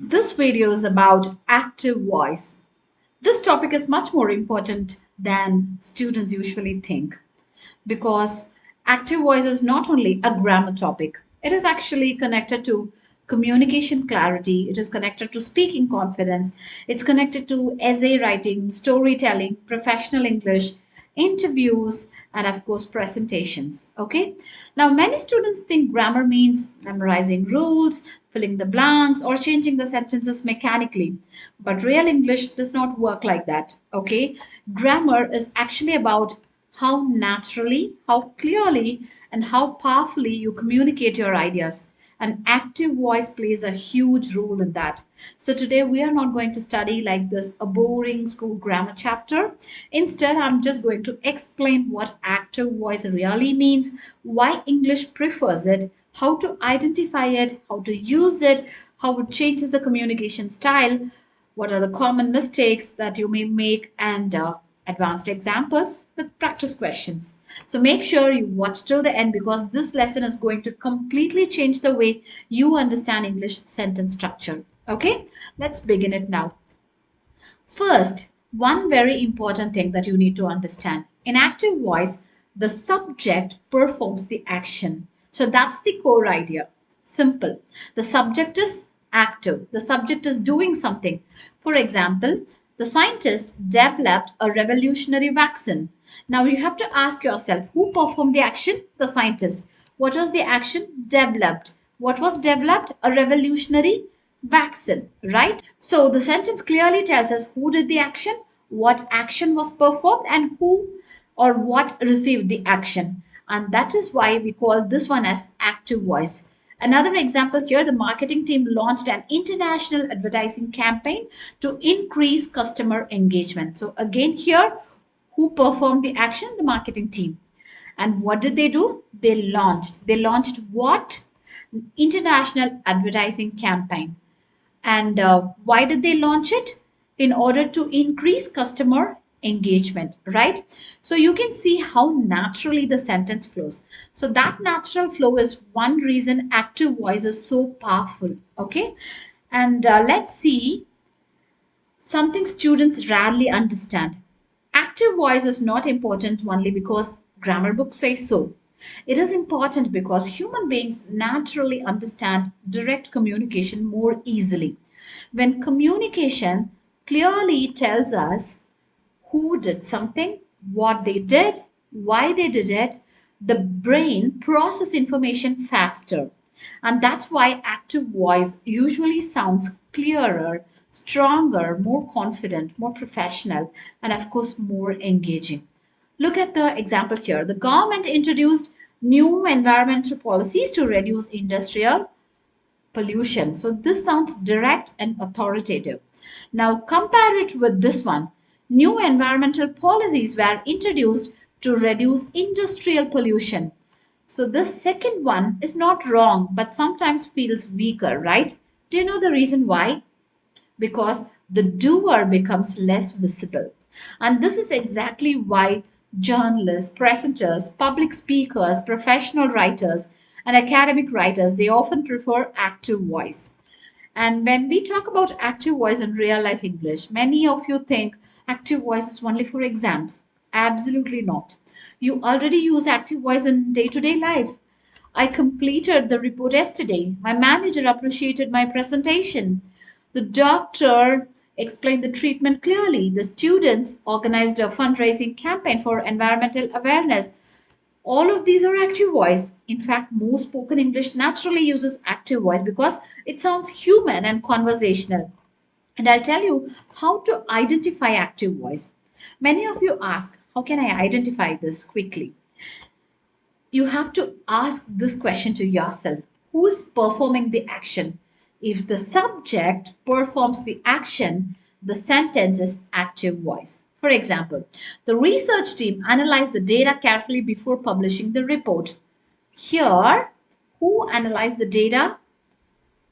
This video is about active voice. This topic is much more important than students usually think because active voice is not only a grammar topic, it is actually connected to communication clarity, it is connected to speaking confidence, it's connected to essay writing, storytelling, professional English, interviews, and of course, presentations. Okay, now many students think grammar means memorizing rules, filling the blanks, or changing the sentences mechanically, but real English does not work like that. Okay, grammar is actually about how naturally, how clearly, and how powerfully you communicate your ideas. An active voice plays a huge role in that. So today we are not going to study like this a boring school grammar chapter. Instead, I'm just going to explain what active voice really means, why English prefers it, how to identify it, how to use it, how it changes the communication style, what are the common mistakes that you may make, and advanced examples with practice questions. So make sure you watch till the end because this lesson is going to completely change the way you understand English sentence structure. Okay, let's begin it now. First, one very important thing that you need to understand in active voice, the subject performs the action. So that's the core idea. Simple. The subject is active, the subject is doing something. For example, the scientist developed a revolutionary vaccine. Now you have to ask yourself who performed the action? The scientist. What was the action? Developed. What was developed? A revolutionary vaccine, right? So the sentence clearly tells us who did the action, what action was performed, and who or what received the action. And that is why we call this one as active voice. Another example here, the marketing team launched an international advertising campaign to increase customer engagement. So again here, who performed the action? The marketing team. And what did they do? They launched. They launched what? International advertising campaign. And why did they launch it? In order to increase customer engagement, right? So you can see how naturally the sentence flows. So that natural flow is one reason active voice is so powerful. Okay. And let's see something students rarely understand. Active voice is not important only because grammar books say so. It is important because human beings naturally understand direct communication more easily. When communication clearly tells us who did something, what they did, why they did it, the brain processes information faster. And that's why active voice usually sounds clearer, stronger, more confident, more professional, and of course, more engaging. Look at the example here. The government introduced new environmental policies to reduce industrial pollution. So this sounds direct and authoritative. Now compare it with this one. New environmental policies were introduced to reduce industrial pollution. So this second one is not wrong, but sometimes feels weaker, right? Do you know the reason why? Because the doer becomes less visible. And this is exactly why journalists, presenters, public speakers, professional writers, and academic writers, they often prefer active voice. And when we talk about active voice in real life English, many of you think active voice is only for exams. Absolutely not. You already use active voice in day to day life. I completed the report yesterday. My manager appreciated my presentation. The doctor explained the treatment clearly. The students organized a fundraising campaign for environmental awareness. All of these are active voice. In fact, most spoken English naturally uses active voice because it sounds human and conversational. And I'll tell you how to identify active voice. Many of you ask, how can I identify this quickly? You have to ask this question to yourself: who's performing the action? If the subject performs the action, the sentence is active voice. For example, the research team analyzed the data carefully before publishing the report. Here, who analyzed the data?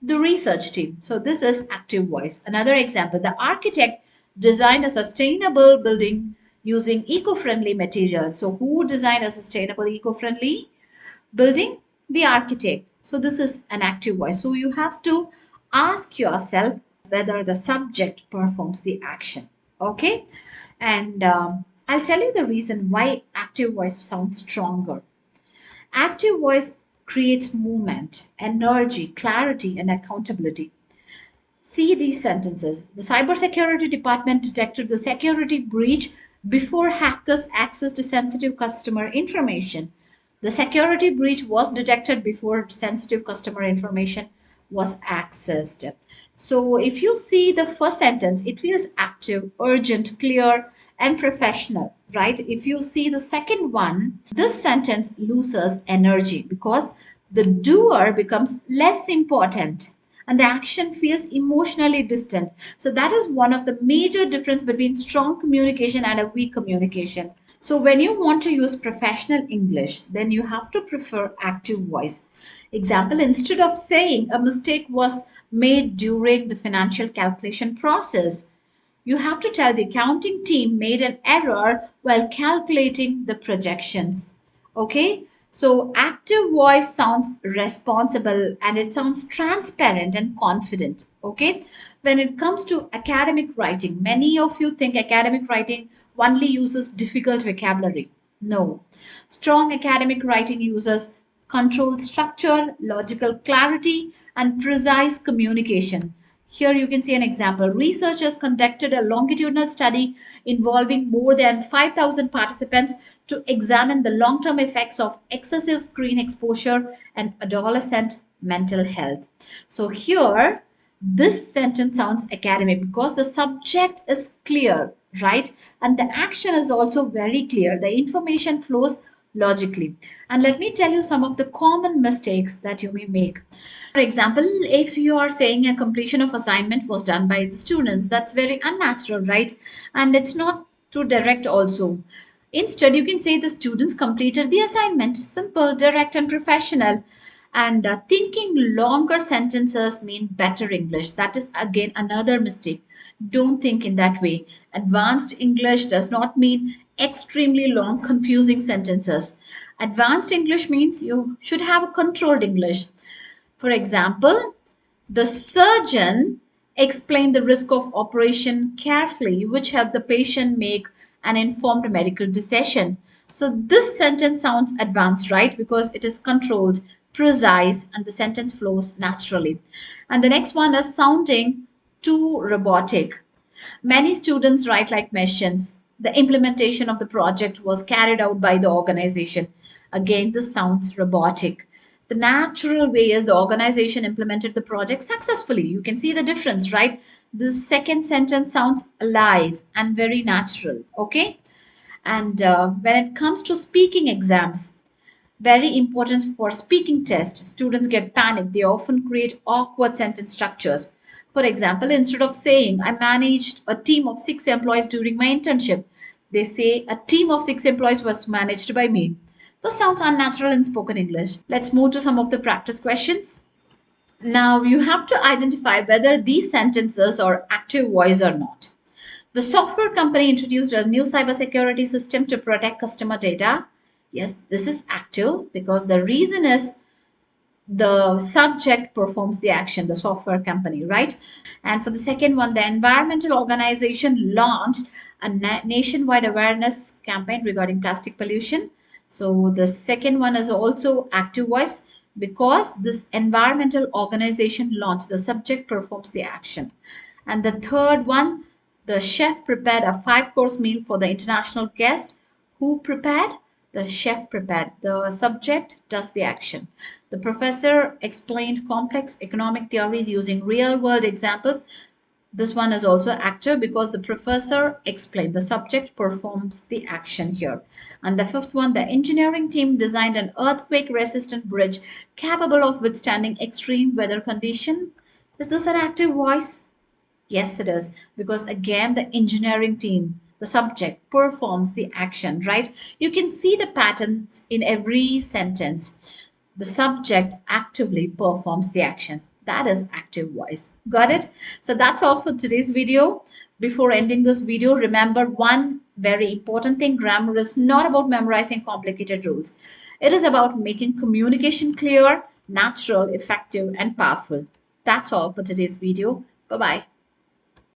The research team. So this is active voice. Another example, the architect designed a sustainable building using eco-friendly materials. So who designed a sustainable eco-friendly building? The architect. So this is an active voice. So you have to ask yourself whether the subject performs the action. Okay? And I'll tell you the reason why active voice sounds stronger. Active voice creates movement, energy, clarity, and accountability. See these sentences. The cybersecurity department detected the security breach before hackers accessed sensitive customer information. The security breach was detected before sensitive customer information was accessed. So, if you see the first sentence, it feels active, urgent, clear, and professional, right? If you see the second one, this sentence loses energy because the doer becomes less important and the action feels emotionally distant. So that is one of the major difference between strong communication and a weak communication. So when you want to use professional English, then you have to prefer active voice. Example, instead of saying a mistake was made during the financial calculation process, you have to tell the accounting team made an error while calculating the projections. Okay? So active voice sounds responsible and it sounds transparent and confident. Okay? When it comes to academic writing, many of you think academic writing only uses difficult vocabulary. No. Strong academic writing uses controlled structure, logical clarity, and precise communication. Here you can see an example. Researchers conducted a longitudinal study involving more than 5,000 participants to examine the long term effects of excessive screen exposure and adolescent mental health. So, here this sentence sounds academic because the subject is clear, right? And the action is also very clear. The information flows logically. And let me tell you some of the common mistakes that you may make. For example, if you are saying a completion of assignment was done by the students, that's very unnatural, right? And it's not too direct also. Instead, you can say the students completed the assignment. Simple, direct, and professional. And thinking longer sentences mean better English. That is again another mistake. Don't think in that way. Advanced English does not mean extremely long, confusing sentences. Advanced English means you should have a controlled English. For example, the surgeon explained the risk of operation carefully, which helped the patient make an informed medical decision. So, this sentence sounds advanced, right? Because it is controlled, precise, and the sentence flows naturally. And the next one is sounding too robotic. Many students write like machines. The implementation of the project was carried out by the organization. Again, this sounds robotic. The natural way is the organization implemented the project successfully. You can see the difference, right? The second sentence sounds alive and very natural. Okay. And when it comes to speaking exams, very important for speaking test, students get panicked. They often create awkward sentence structures. For example, instead of saying, I managed a team of 6 employees during my internship, they say, a team of 6 employees was managed by me. This sounds unnatural in spoken English. Let's move to some of the practice questions. Now, you have to identify whether these sentences are active voice or not. The software company introduced a new cybersecurity system to protect customer data. Yes, this is active because the reason is the subject performs the action, the software company, right? And for the second one, the environmental organization launched a nationwide awareness campaign regarding plastic pollution. So the second one is also active voice because this environmental organization launched, the subject performs the action. And the third one, the chef prepared a five-course meal for the international guest. Who prepared? The chef prepared. The subject does the action. The professor explained complex economic theories using real world examples. This one is also active because the professor explained. The subject performs the action here. And the fifth one, the engineering team designed an earthquake resistant bridge capable of withstanding extreme weather condition. Is this an active voice? Yes, it is. Because again, the engineering team, the subject, performs the action, right? You can see the patterns in every sentence. The subject actively performs the action. That is active voice. Got it? So that's all for today's video. Before ending this video, remember one very important thing. Grammar is not about memorizing complicated rules. It is about making communication clear, natural, effective, and powerful. That's all for today's video. Bye bye.